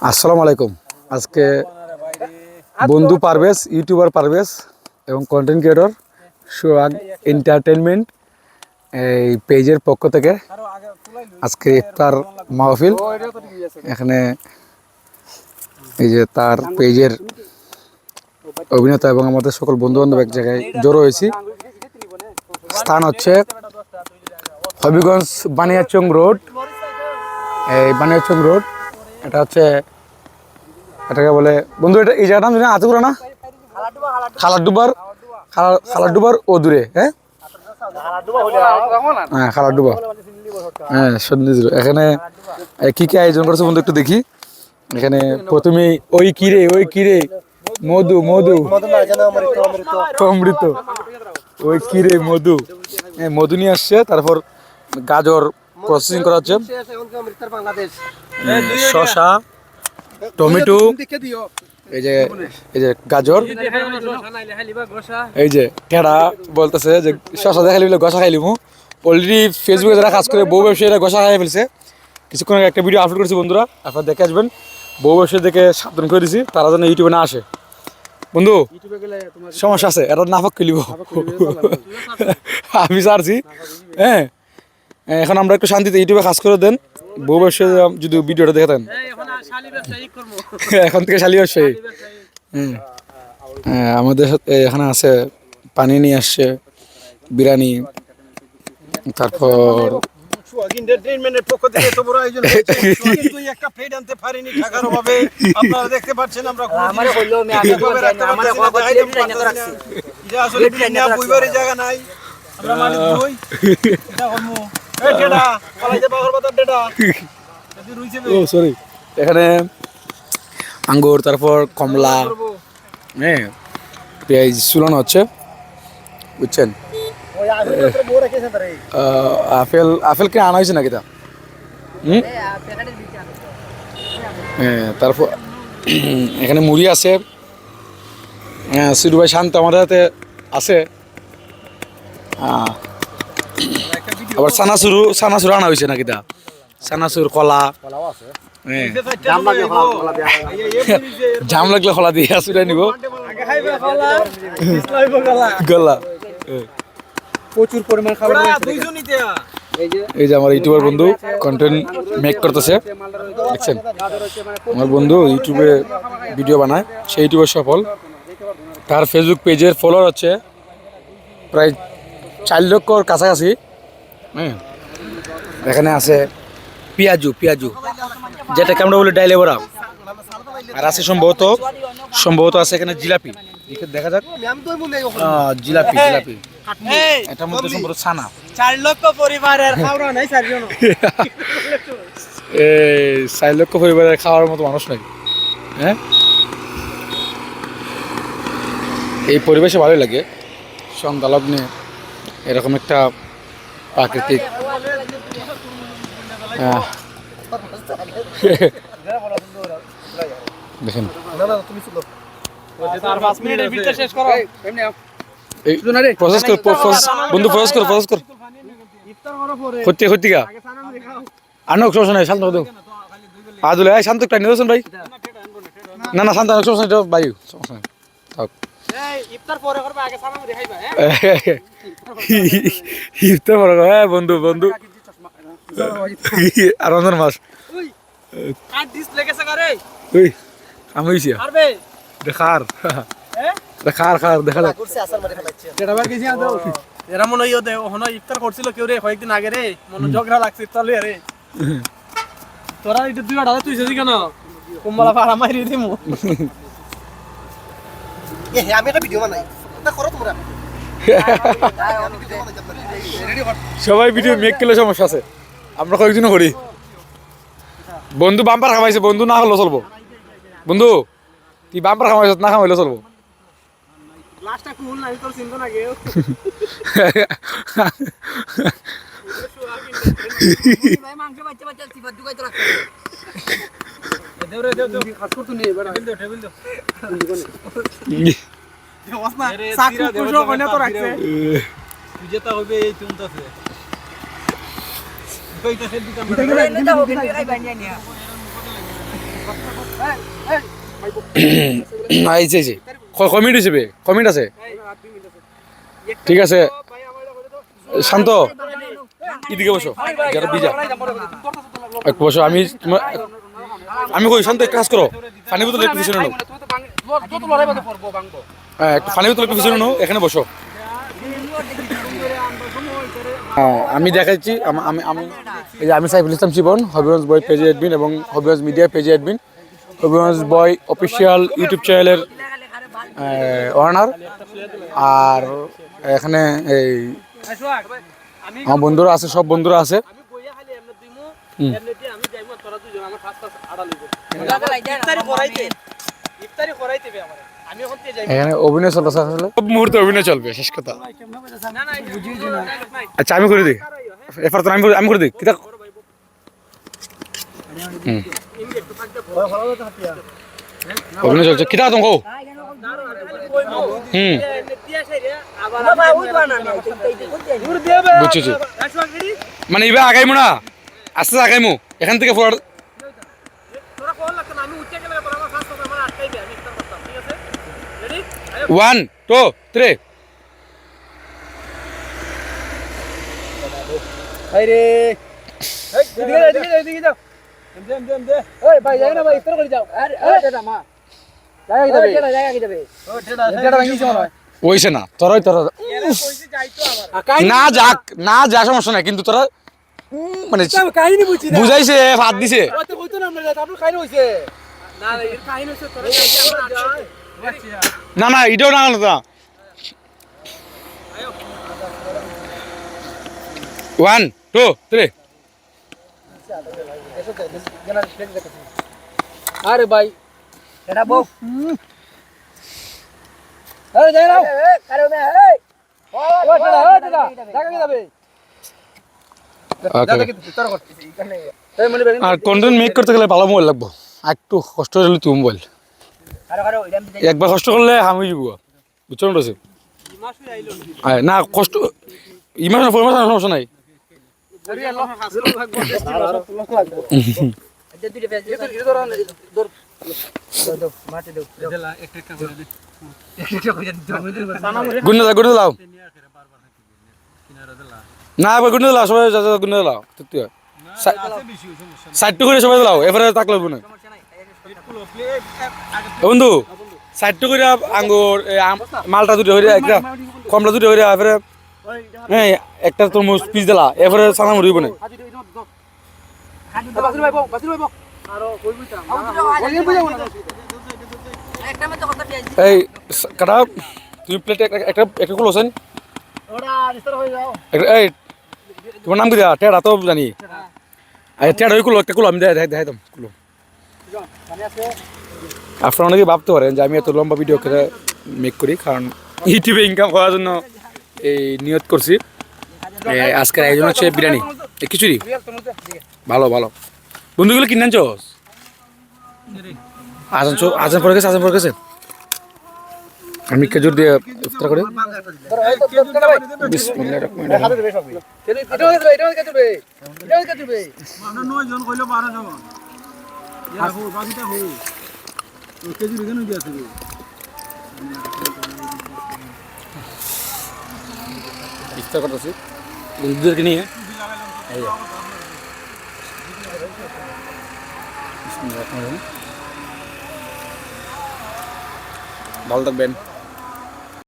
আসসালামু আলাইকুম। আজকে বন্ধু পারভেজ, ইউটিউবার পারভেজ এবং কন্টেন্ট ক্রিয়েটর সোহাগ এন্টারটেনমেন্ট এই পেজের পক্ষ থেকে আজকে ইফতার মাহফিল। এখানে এই যে তার পেজের অভিনেতা এবং আমাদের সকল বন্ধু বান্ধব এক জায়গায় জড়ো হয়েছি। স্থান হচ্ছে হবিগঞ্জ বানিয়াচং রোড। এই বানিয়াচং রোড এটা হচ্ছে, এটাকে বলে বন্ধু, এটা এই জায়গাটা আমি আছে না খালাডুবার ও দূরে। হ্যাঁ হ্যাঁ খালাডুবা, হ্যাঁ সন্ধিজুর। এখানে কি কি আয়োজন করেছে বন্ধু একটু দেখি। এখানে প্রথমেই ওই কিরে মধু মধু অমৃত, ওই কিরে মধু, মধু নিয়ে আসছে। তারপর গাজর প্রসেসিং করা হচ্ছে, শসা, টমেটো, এই যে গাজর, এই যে টেড়া বলতেছে যে শসা দেখালি বলে গসা খাইলিমু। অলরেডি ফেসবুকে যারা কাজ করে বউ ব্যবসায়ীরা গসা খাই ফেলছে। কিছুক্ষণ আগে একটা ভিডিও আপলোড করেছি বন্ধুরা, আপনারা দেখে আসবেন। বউ ব্যবসায়ী দেখে সাবধান করে দিছি, তারা যেন ইউটিউবে না আসে। বন্ধু সমস্যা আছে, এটা নাফক খেলিব আমি ছাড়ছি। হ্যাঁ এখন আমরা একটু শান্তিতে ইউটিউবে কাজ করে দেন। বউ ব্যবসায়ী যদি ভিডিওটা দেখেন, এখন থেকে শালি ব্যবসায়ী। আমাদের এখানে আছে পানি নিয়ে আসছে, বিরিয়ানি, তারপর এখানে আঙ্গুর, তারপর কমলা, হ্যাঁ পেঁয়াজ চুলানো হচ্ছে, বুঝছেন। আপেল কে আনা হয়েছে নাকি তা? হ্যাঁ তারপর এখানে মুড়ি আছে। হ্যাঁ সিরু ভাই শান্ত আমাদের হাতে আছে। আবার সানাসুর আনা হয়েছে নাকি তা? সানাসুর, কলা, জাম লাগলে কলা দিয়ে আসলে নিব গলা। প্রচুর পরিমাণ খাবার। এই যে আমার ইউটিউবার বন্ধু কন্টেন্ট মেক করতেছে, দেখছেন। আমার বন্ধু ইউটিউবে ভিডিও বানায়, সেই ইউটিউবের সফল। তার ফেসবুক পেজের ফলোয়ার হচ্ছে প্রায় 4 লক্ষর কাছাকাছি। হ্যাঁ এখানে আছে পেঁয়াজু যেটাকে আমরা বলি ডাইলে বড়া। আর আছে সম্ভবত আছে এখানে জিলাপি, দেখা যাক। জিলাপি এটার মধ্যে সম্ভবত ছানা। 4 লক্ষ পরিবারের খাওয়া নাই 4 জন। 4 লক্ষ পরিবারের খাওয়ার মতো মানুষ নাই। হ্যাঁ এই পরিবেশে ভালোই লাগে, সন্ধ্যা লগ্নে এরকম একটা প্রাকৃতিক। দেখেন বন্ধু প্রসেস কর সত্যিকা আনক সমস্যা নাই। শান্ত আদুলে শান্ত একটা নির্বাচন ভাই, না শান্ত সমস্যা নাই ভাই, সমস্যা নাই থাক। ইফতার পরে হ্যাঁ বন্ধু আর রমজান মাস আমি দেখার দেখা যাক। এরা মনে হয় ইফতার করছিল কেউ রে কয়েকদিন আগে রে, মনে ঝগড়া লাগছে চলে রে। তোরা এটা 2 টাকা তুই সেদি কেন কুম্বালা পাড়া মারি দিমু। আমি একটা ভিডিও বানাই, তা করো তোমরা। সবাই ভিডিও মেক করলে সমস্যা আছে, আমরা কয়েকদিনও করি। বন্ধু বাম্পার খাওয়াইছে, বন্ধু না হলেও চলবো। বন্ধু তুই বাম্পার খাওয়াইছ, না খাওয়াইলে চলবো। লাস্টটা কোন লাইন তোর চিন্তা না গেও। ভাই মাংস বাচ্চা সিফাত দুগাই তো রাখতে। দেও খাস করতে নে বড় টেবিল দাও। দেওয়াসনা সাকু কুশো কইনা তো রাখছে। তুই যেটা হবে এই চুনতাছে। কইতাছে দুটা। এটা বানিয়ে নিয়া। আইছে আইছে কমিট হিসেবে কমিট আছে ঠিক আছে শান্ত এদিকে বসো যারা বিজা এক বসো আমি কই শান্ত এক কাজ করো পানি বোতল একটু পিছনে নাও হ্যাঁ একটু পানি বোতল একটু পিছনে নাও এখানে বসো হ্যাঁ আমি দেখাচ্ছি আমি আমি এই যে আমি সাইফুল ইসলাম জীবন হবিগঞ্জ বয় পেজে অ্যাডমিন এবং হবিগঞ্জ মিডিয়া পেজে অ্যাডমিন হবিগঞ্জ বয় অফিসিয়াল ইউটিউব চ্যানেলের ওনার আর এখানে এই আমার বন্ধুরা আছে সব বন্ধুরা আছে এখানে অভিনয় চলছে আসলে সব মুহূর্তে অভিনয় চলবে শেষ কথা আচ্ছা আমি করে দিই এরপর তো আমি করে দিই কিতা অভিনয় চলছে কিতা তুমি কও বুঝছি মানে এবার আগাইমু না আস্তে আগাইমু এখান থেকে ফরওয়ার্ড 1 2 3 আরে এদিকে যাও ওই ভাই যাই না ভাই ইফতার করে যাও আরে এটা মা জায়গা কি যাবে এটা ভাঙিছে মনে হয় ওইছে না তোরাই তোরা না যাক না যা সমস্যা নাই কিন্তু তোরা মানে কাহিনী বুঝছি না বুঝাইছে হাত দিছে ওই তো কইতো না আমরা আপনার কাহিনী হইছে না না এর কাহিনী হইছে তোরা না না এটাও না না 1 2 3 আরে ভাই এটা বউ আরে যাই নাও আরে মে এই ও দাদা জায়গা কি যাবে ওকে তোর কর এই মনি বেরিন আর কন্টেন্ট মেক করতে গেলে ভালো মোবাইল লাগবে একটু কষ্ট হলে তুমি মোবাইল একবার কষ্ট করলে হামি যাব বুঝছো না মাসুই আইলো না কষ্ট ইমান সমস্যা নাই আরে আল্লাহ হাসিল থাকবো লক লাগবে এটা দুইটা পেজ এটা ধর মাটি দাও দেলা একটা করে দে একটা করে দে গুণ দাও না আবার গুণ দাও সবাই গুণ দাও তুই সাইড টু করে সবাই দাও এবারে তাক লাগবে না বন্ধু সাইড টু করে আঙ্গুর মালটা দুটো হইরা একটা কমলা দুটো হইরা এবারে হ্যাঁ একটা তরমুজ পিস দিলা এবারে সানা মরিব না বাসির ভাই বউ আরো কইবইতা একটা মত কথা পেঁয়াজ এই কাটা তুমি প্লেট একটা একটা কুলোছেন ওরা রিস্টার হয়ে যাও এই তোমার নাম কি দা টেড়া তো জানি এই টেড়া ওই কুলো একটা কুলো আমি দেখাই দাম কুলো আপনারা অনেকে ভাবতে পারেন যে আমি এত লম্বা ভিডিও করে মেক করি কারণ ইউটিউবে ইনকাম করার জন্য এই নিয়ত করছি আজকের আয়োজন হচ্ছে বিরিয়ানি খিচুড়ি ভালো ভালো বন্ধুগুলো কিনে আনছস আজান পড়ে গেছে আমি খেজুর দিয়ে ইফতার করে বিসমিল্লাহির রহমানির রহিম এটা কাটবে আমরা 9 জন কইলো 12 জন ইয়া হো বাকিটা হো কেজি কেন দিয়েছে ইফতার করতেছি বন্ধুদেরকে নিয়ে এই বিসমিল্লাহির রহমানির রহিম ভালো থাকবেন